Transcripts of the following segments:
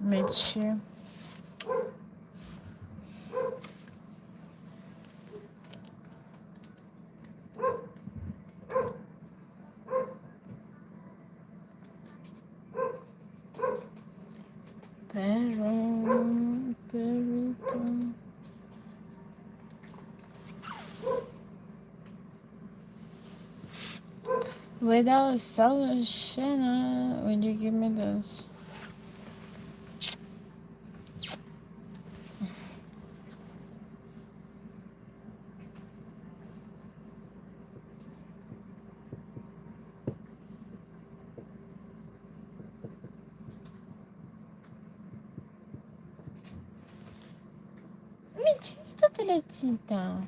Michi. Perrito. Without Shana, when you give me this. Michi, sta tu lezzita.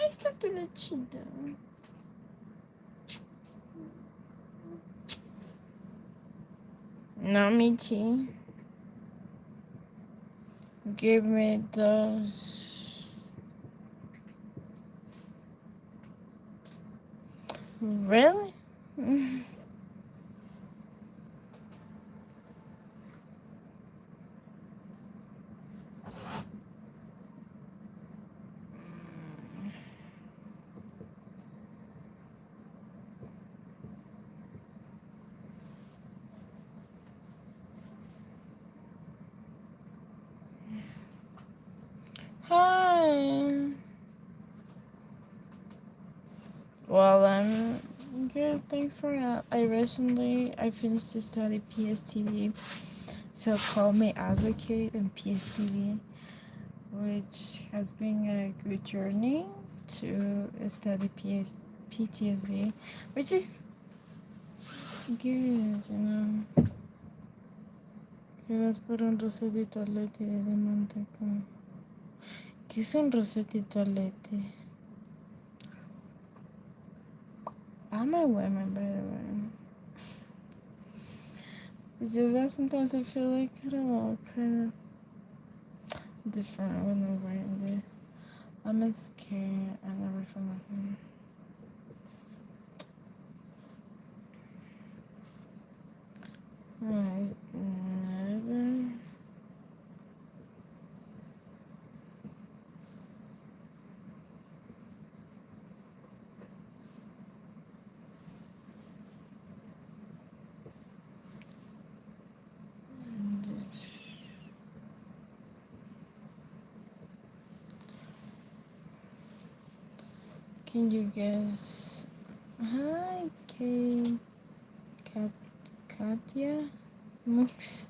Sta tu lezzita. No, Michi. Give me those. Really? Hi. Well, I'm good. Thanks for I finished to study PSTV, so call me advocate in PSTV, which has been a good journey to study PTSD, which is good, you know. Quedas por un rosetito alete de manteca. ¿Qué es un rosetito alete? I'm a woman, by the way. It's just that sometimes I feel like kind of different when I'm wearing this. I'm scared. I never feel like never. Can you guess? Hi, Katya, Mux,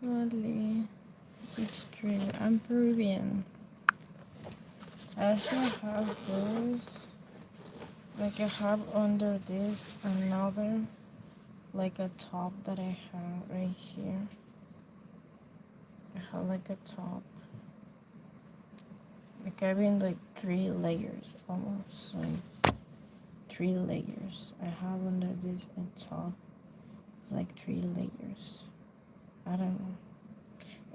Wally, Street. I'm Peruvian. I actually have those. Like I have under this another, like a top that I have right here. I have like a top. Like I mean like 3 layers almost. Like 3 layers. I have under this a top. It's like 3 layers. I don't know.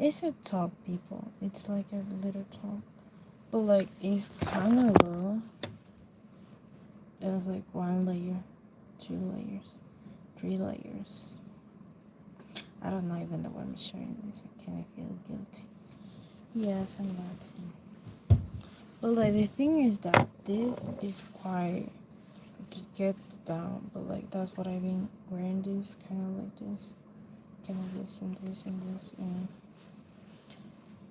It's a top, people. It's like a little top. But like it's kinda low. It's like 1 layer, 2 layers, 3 layers. I don't know even though I'm showing this. I kind of feel guilty. Yes, I'm Latin. But like the thing is that this is quite get down. But like that's what I've been wearing. This kind of like this, kind of this and this and this. You know.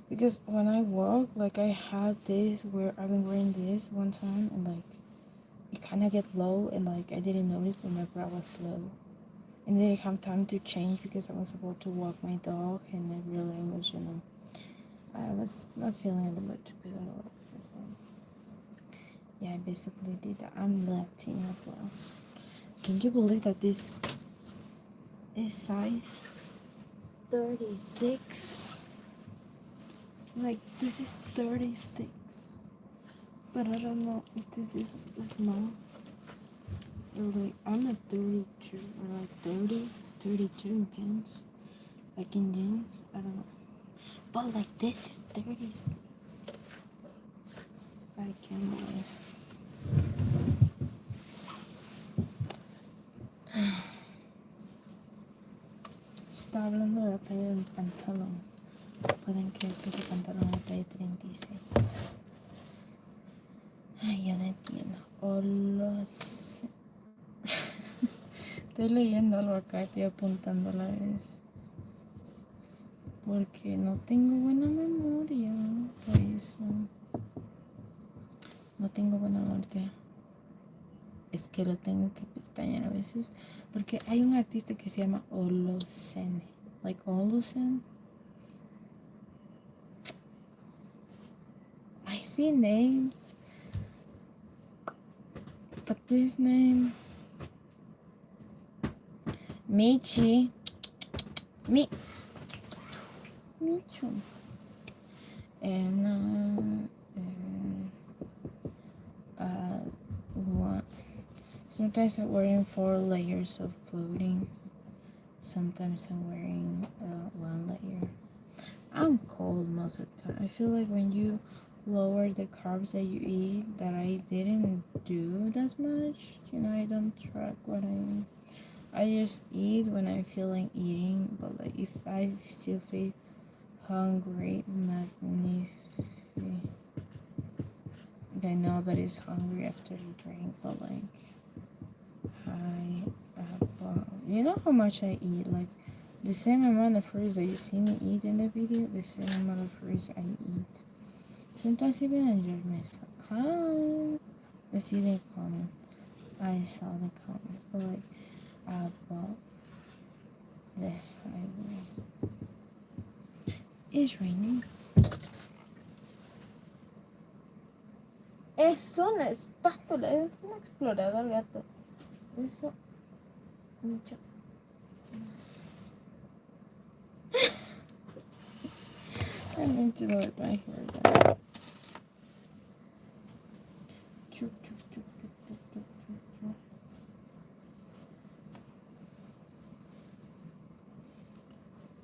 Because when I walk, like I had this where I've been wearing this one time and like it kind of get low and like I didn't notice, but my bra was low. And then I didn't have time to change because I was about to walk my dog and I really was, you know, I was feeling a little bit too bit. So yeah, I basically did that. I'm Latin as well. Can you believe that this is size 36? Like this is 36. But I don't know if this is small. Like I'm at 32 or like 32 in pants. Like in jeans. I don't know. But like this is 36. I can't believe. talla del pantalón. Pueden creer que ese pantalón es talla 36. Ay, yo no entiendo. O los... Estoy leyendo algo acá, estoy apuntando a la vez. Porque no tengo buena memoria. Por eso. No tengo buena memoria. Es que lo tengo que pestañear a veces. Porque hay un artista que se llama Olocene. Like Olocene. I see names. But this name. Michi. Michu. And one. Sometimes I'm wearing 4 layers of clothing. Sometimes I'm wearing 1 layer. I'm cold most of the time. I feel like when you lower the carbs that you eat, that I didn't do that much. I don't track what I eat. I just eat when I'm feeling eating, but like if I still feel hungry, I know that it's hungry after the drink, but like you know how much I eat, like the same amount of fruits that you see me eat in the video, the same amount of fruits I eat. Sometimes even enjoy myself. Hi, I see the comment. I saw the comments, but like about the highway. It's raining. Es una espátula, es un explorador gato. Eso, mucho. I need to let my hair down. Chup, chup, chup, chup, chup, chup, chup, chup.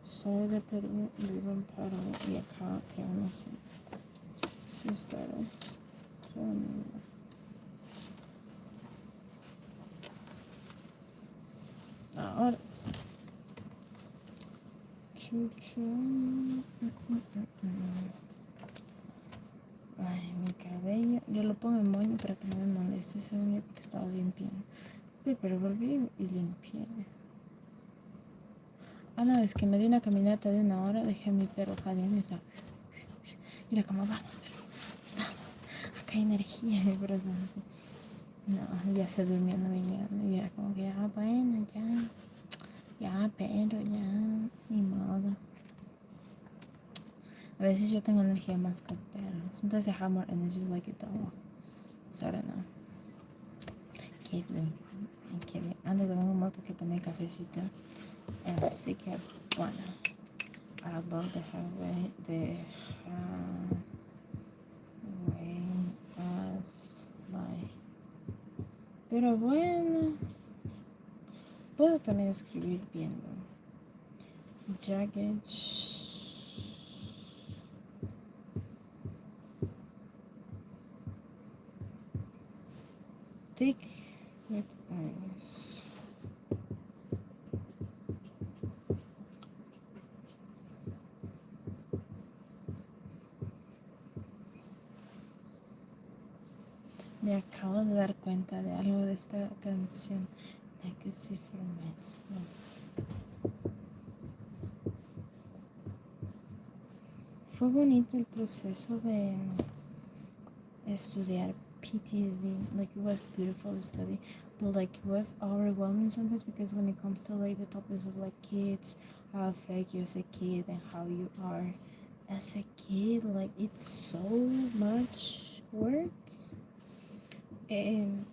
Soy de Perú, vivo en Perú y acá tengo una sister. Ahora sí. Chuchu. Ay, mi cabello. Yo lo pongo en moño para que no me moleste ese uña porque estaba limpiando. Pero volví y limpié. Ah, no, es que me di una caminata de 1 hora, dejé a mi perro jadeando y estaba... Y era como, vamos, perro, vamos, acá hay energía. Mi perro estaba así. No, ya se durmió, no venía. Y era como que, bueno, ya, pero ya, ni modo. A veces yo tengo energía más que el perro. Sometimes I have more energy like a dog. So I don't know. Qué bien. Ando de buen humor porque tomé cafecito. Así que, bueno. About the highway, as like. Pero bueno, puedo también escribir viendo. Jagged. Thick with eyes. Me acabo de dar cuenta de algo de esta canción. Legacy from my school. Fue bonito el proceso de estudiar PTSD. Like, it was beautiful to study, but like it was overwhelming sometimes because when it comes to like the topics of like kids, how affect you as a kid and how you are as a kid, like it's so much work. And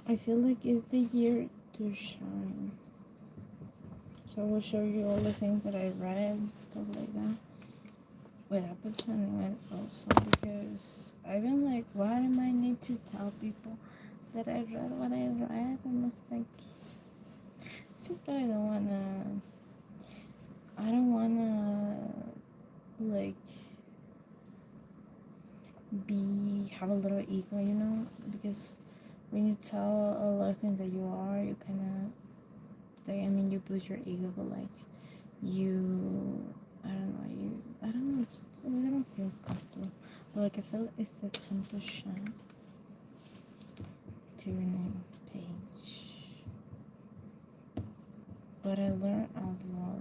I feel like it's the year to shine. So I will show you all the things that I read, stuff like that. Wait, I put something in also because I've been like, why do I need to tell people that I read what I read? And it's like, it's just that I don't wanna like have a little ego, because when you tell a lot of things that you are, you kind of, you boost your ego, but like you, I don't know, I don't feel comfortable, but like I feel it's the time to shine. To your name page. But I learned a lot.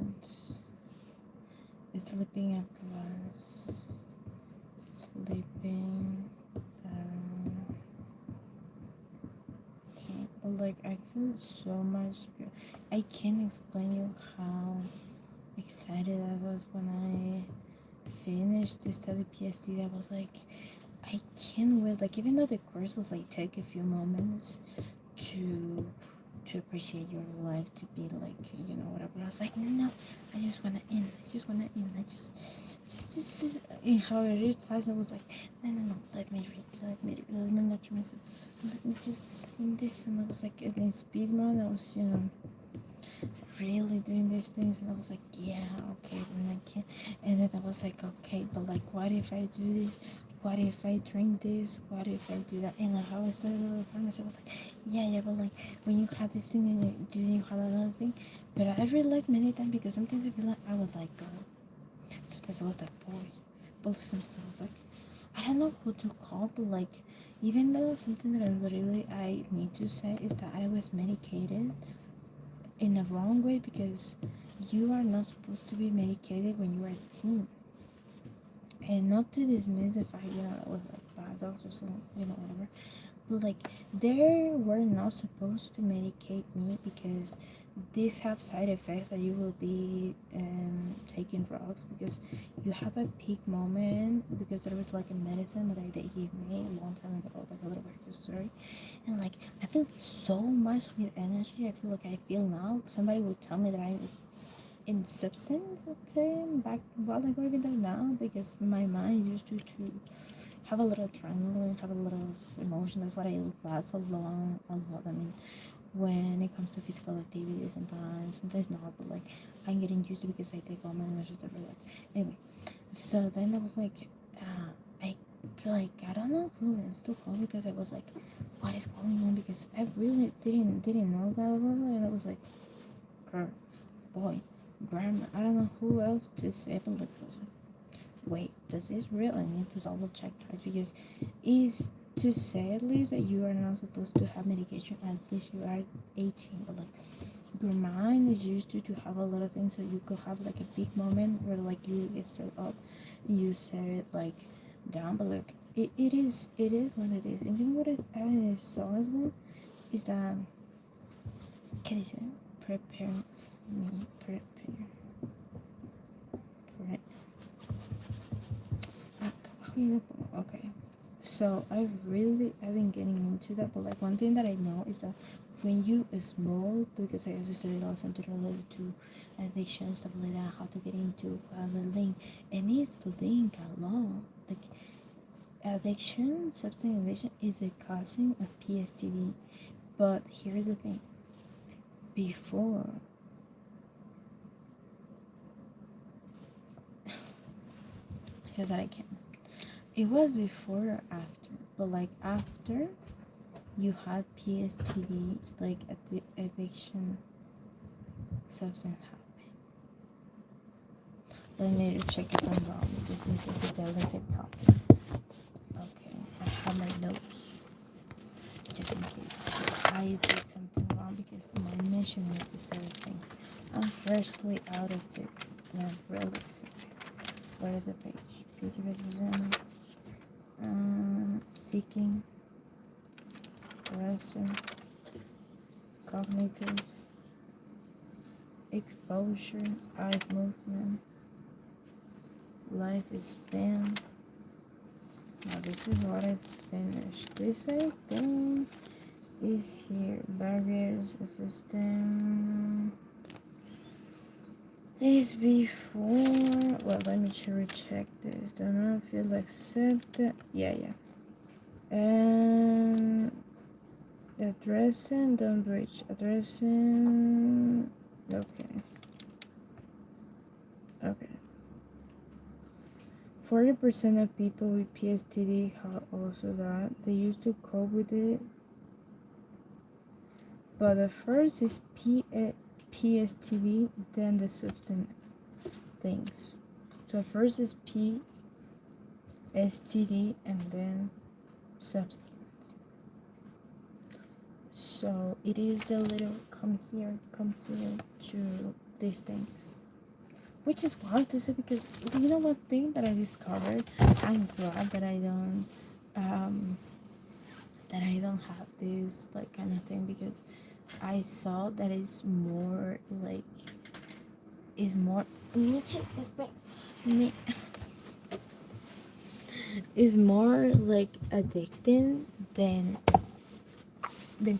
Sleeping at last. Sleeping. Okay. But like I feel so much good. I can't explain you how excited I was when I finished to study PSD. I was like, I can't wait. Like even though the course was like take a few moments to appreciate your life, to be like, whatever. I was like, no, I just wanna end. I just wanna end. And how I read fast, I was like, no, let me read. Let me not myself. Let me just this. And I was like, in speed mode, I was, really doing these things, and I was like, yeah, okay, then I can't. And then I was like, okay, but like, what if I do this? What if I drink this? What if I do that? And like how I started to find myself, I was like, yeah, but like when you had this thing and you had another thing. But I realized many times, because sometimes I feel like I was like girl, sometimes I was like boy, but sometimes I was like, I don't know who to call, but like, even though something that I need to say is that I was medicated in the wrong way, because you are not supposed to be medicated when you are a teen. And not to dismiss the fact, that was like bad doctors and whatever, but like they were not supposed to medicate me, because these have side effects that you will be taking drugs, because you have a peak moment, because there was like a medicine that they gave me a long time ago, like a little bit of story. And like I feel so much with energy. I feel like I feel now. Somebody will tell me that I was in substance, let's say, back while I go even though now, because my mind used to have a little adrenaline, have a little emotion. That's why I last so long a lot. I mean, when it comes to physical activities, sometimes not, but like I'm getting used to, because I take all my measures every like anyway. So then I was like, I I don't know who else to call, because I was like, what is going on? Because I really didn't know that about it, and I was like, girl, boy, grandma, I don't know who else to say, but like, I was like, wait, does this really need to double check twice? Because is to say at least that you are not supposed to have medication at least you are 18, but like your mind is used to have a lot of things, so you could have like a big moment where like you get set up and you set it like down, but like it is what it is. And you know what I saw as well is that, can I say, prepare me, prepare, okay. So I've been getting into that, but like one thing that I know is that when you smoke, because I also studied a lot something related to addiction, stuff like that, how to get into the link, and it's linked a lot. Like addiction, substance addiction is the causing of PSTD. But here's the thing: before, just that I can. It was before or after, but like after you had PSTD, like addiction, substance habit. Let me check if I'm wrong, because this is a delicate topic. Okay, I have my notes just in case I did something wrong, because my mission is to study things. I'm freshly out of this, and I'm really sick. Where is the page? Page revision. Seeking, present, cognitive, exposure, eye movement, life span. Now this is what I finished. This I think is here. Barriers, system is before. Well, let me recheck this. Do not feel accepted. Yeah. And addressing, don't reach. Addressing. Okay. 40% of people with PSTD have also that. They used to cope with it. But the first is PSTD, then the substance things. So first is P, STD, and then substance. So it is the little come here to these things. Which is wild to say because you know what thing that I discovered? I'm glad that I don't have this like kind of thing because I saw that it's more like is more is more like addicting than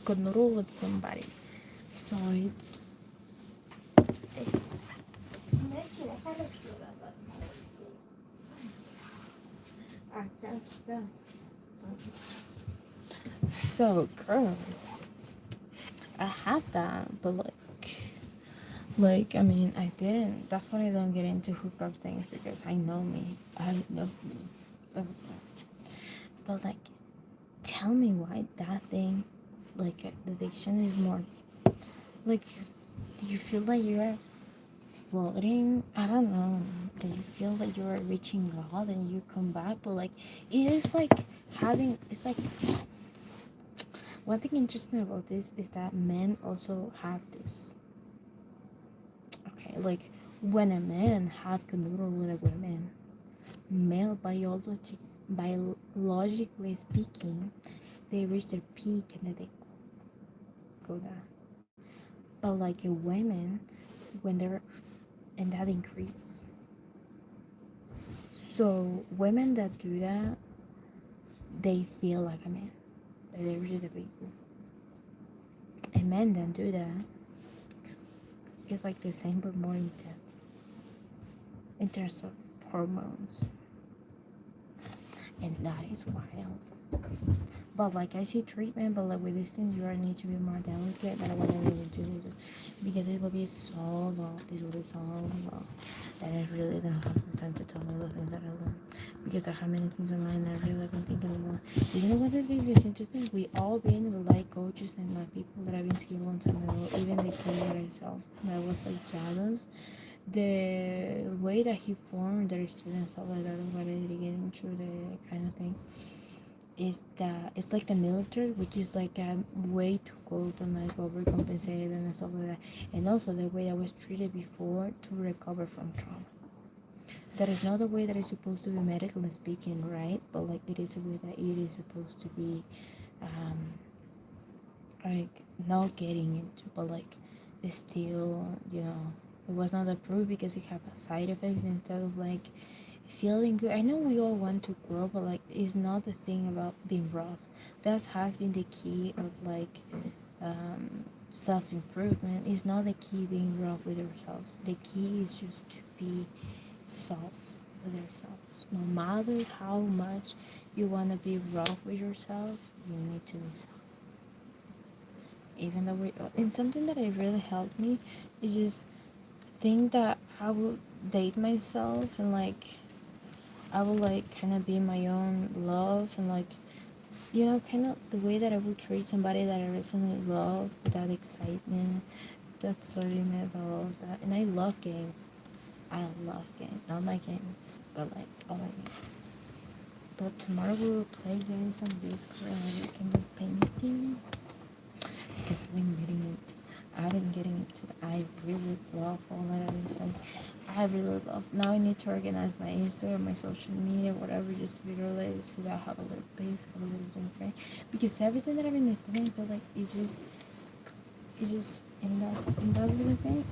control with somebody. So it's so girl. I had that, but I mean, I didn't. That's why I don't get into hookup things because I know me. I know me. But like, tell me why that thing, like the addiction, is more like. Do you feel like you're floating? I don't know. Do you feel like you're reaching God and you come back? But like, it is like having. It's like one thing interesting about this is that men also have this. Okay, like when a man have control with a woman, male biologically speaking, they reach their peak and then they go down. But like a women, when they're and that increase. So women that do that, they feel like a man. They reach the peak. And men that do that, it's like the same but more intense in terms of hormones. And that is wild. But like I see treatment, but like with these things you need to be more delicate than what I really do because it will be so long. It will be so long that I really don't have the time to tell all the things that I learned because I have many things in mind that I really don't think anymore. You know what I think is interesting? We all been like coaches and like people that I've been seeing one time ago, even the player itself that was like jealous. The way that he formed their students, stuff like that, what I did get into the kind of thing is that it's like the military, which is like a way to cope and like overcompensate and stuff like that, and also the way I was treated before to recover from trauma. That is not the way that it's supposed to be medically speaking, right? But like it is a way that it is supposed to be, um, like not getting into, but like it's still, it was not approved because it had a side effects instead of like feeling good. I know we all want to grow, but like it's not the thing about being rough. That has been the key of like self-improvement. It's not the key being rough with yourselves. The key is just to be soft with yourselves. No matter how much you want to be rough with yourself, you need to be soft. Even though and something that it really helped me is just think that I will date myself and like I will like kind of be my own love and like kind of the way that I will treat somebody that I recently love, that excitement, the flirtiness, all of that. And I love games. I love games, not my games, but like all my games. But tomorrow we will play games on Discord and we can do painting because I've been getting into I really love all that other stuff. I really love. Now I need to organize my Insta, my social media, whatever, just to be related to that. Have a little place, have a little different. Because everything that I've been studying, but like it just in that little thing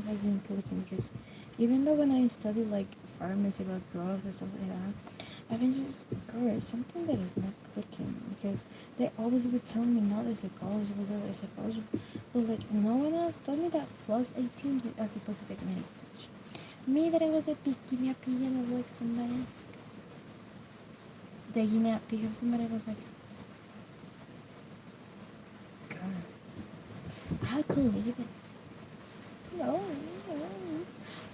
has been clicking. Because even though when I study like pharmacy about drugs and stuff like that, I've been just girl, something that is not clicking because they always would tell me not the psychology, the psychology, but like no one else told me that plus 18 I was supposed to take medication. Me that I was a big guinea pig and of like somebody. The guinea pig of somebody was like, God, I couldn't believe it. No,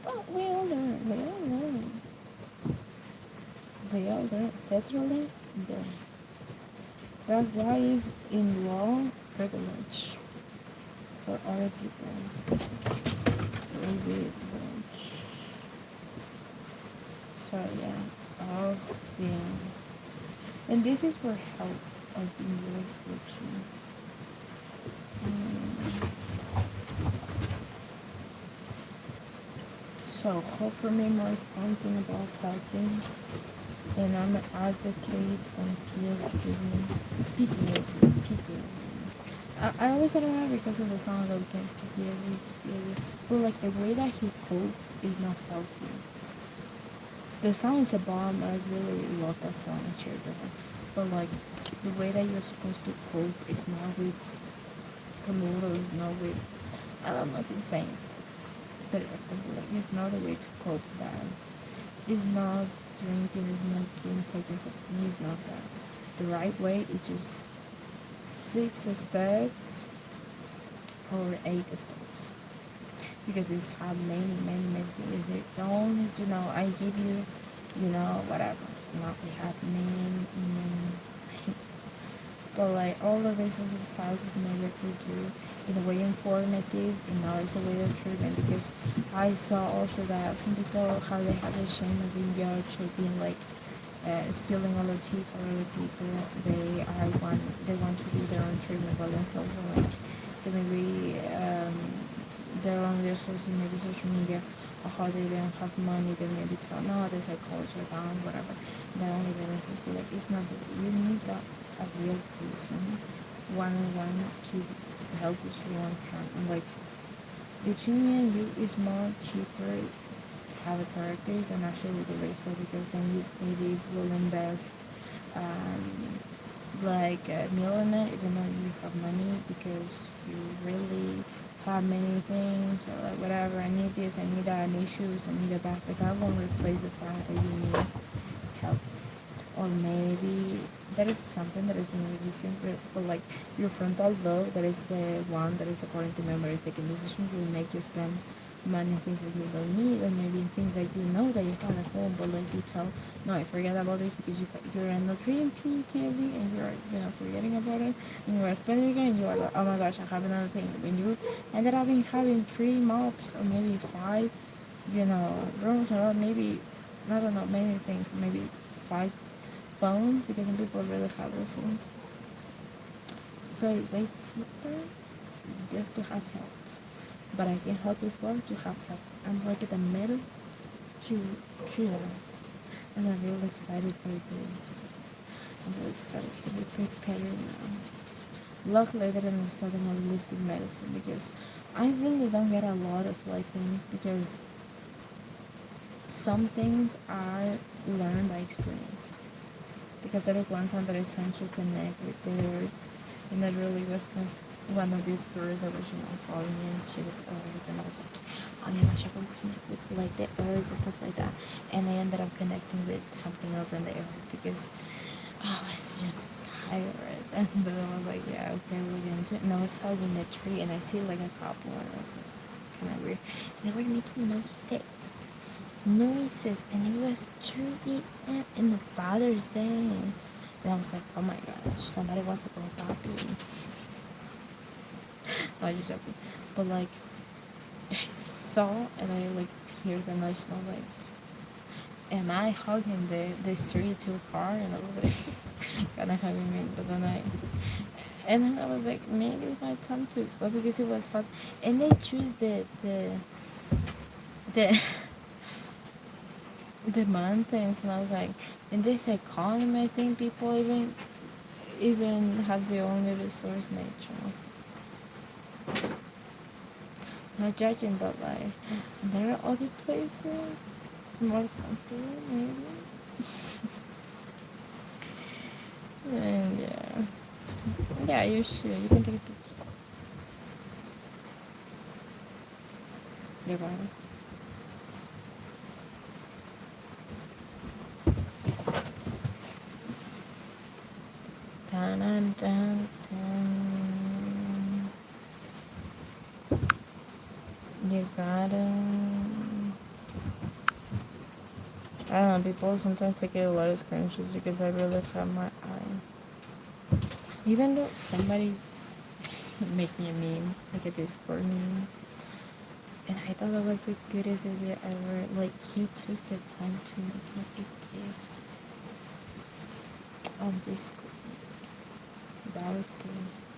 but we all learn. We all learn. Settling, yeah. That's why it's in law privilege for other people. Privilege. So yeah, all the and this is for help of the restriction. Mm. So hope for me more fun thing about helping, and I'm an advocate on PSTV. PTSD. I always thought about it because of the song that we can PTSD. But like the way that he coped is not healthy. The song is a bomb. I really love that song and share that song. But like the way that you're supposed to cope is not with promoters, not with I don't know if it's saying sex. Like it's not a way to cope that. It's not drinking, it's smoking, taking something. It's not that. The right way is just 6 steps or 8 steps. Because it's had many things. They don't, I give you, whatever. Not we have many. But like all of this exercises made it do in a way informative and now it's a way of treatment because I saw also that some people how they have the shame of being judged or being like spilling all the tea for other people. They want to do their own treatment by themselves or like they maybe they're on their social media or how they don't have money, they maybe tell no the psychology are down, whatever. The only realize is be like it's not you need that a real person one on one to help you through one track and like between me and you is more cheaper have a therapist and actually the website because then you maybe will invest um, like a millionaire even though you have money because you really have many things or like whatever I need this I need that I need shoes I need a back but that won't replace the fact that you need help or maybe that is something that is really recent but like your frontal lobe that is the one that is according to memory taking decisions will make you spend money in things that you don't need or maybe in things that you know that you have at home but like you tell no I forget about this because you're in the dream PTSD and you're forgetting about it and you're spending it and you are like oh my gosh I have another thing when you ended up having 3 mops or maybe 5 rooms or maybe I don't know many things maybe 5 phones because some people really have those things so way cheaper just to have help but I can help as well to have help. I'm like in the middle to chill. And I'm really excited for this. I'm really excited to be prepared now. Luckily that I'm studying holistic medicine because I really don't get a lot of like things because some things I learned by experience. Because there was one time that I tried to connect with the earth and that really was one of these girls that was falling into the earth and I was like oh my gosh I can connect with like the earth and stuff like that and I ended up connecting with something else in the earth because I was just tired and then I was like yeah okay we're going to and I was hugging a tree and I see like a couple and like kind of weird and they were making noises and it was 2 a.m. in the Father's Day and I was like oh my gosh somebody wants to go happy. No, you're joking. But like I saw and I like hear the noise and I was like am I hugging the street to a car and I was like kinda hugging me but then and then I was like maybe it's my time to but because it was fun and they choose the the mountains and I was like in this economy I think people even have their own little source nature. I was like, not judging but like there are other places more comfortable maybe. And yeah you should you can take a picture. You're right. Dun, dun, dun, dun. You gotta I don't know people sometimes I get a lot of scrunches because I really have my eye even though somebody make me a meme like a Discord meme And I thought that was the greatest idea ever. Like, he took the time to make me a gift on this. That was good.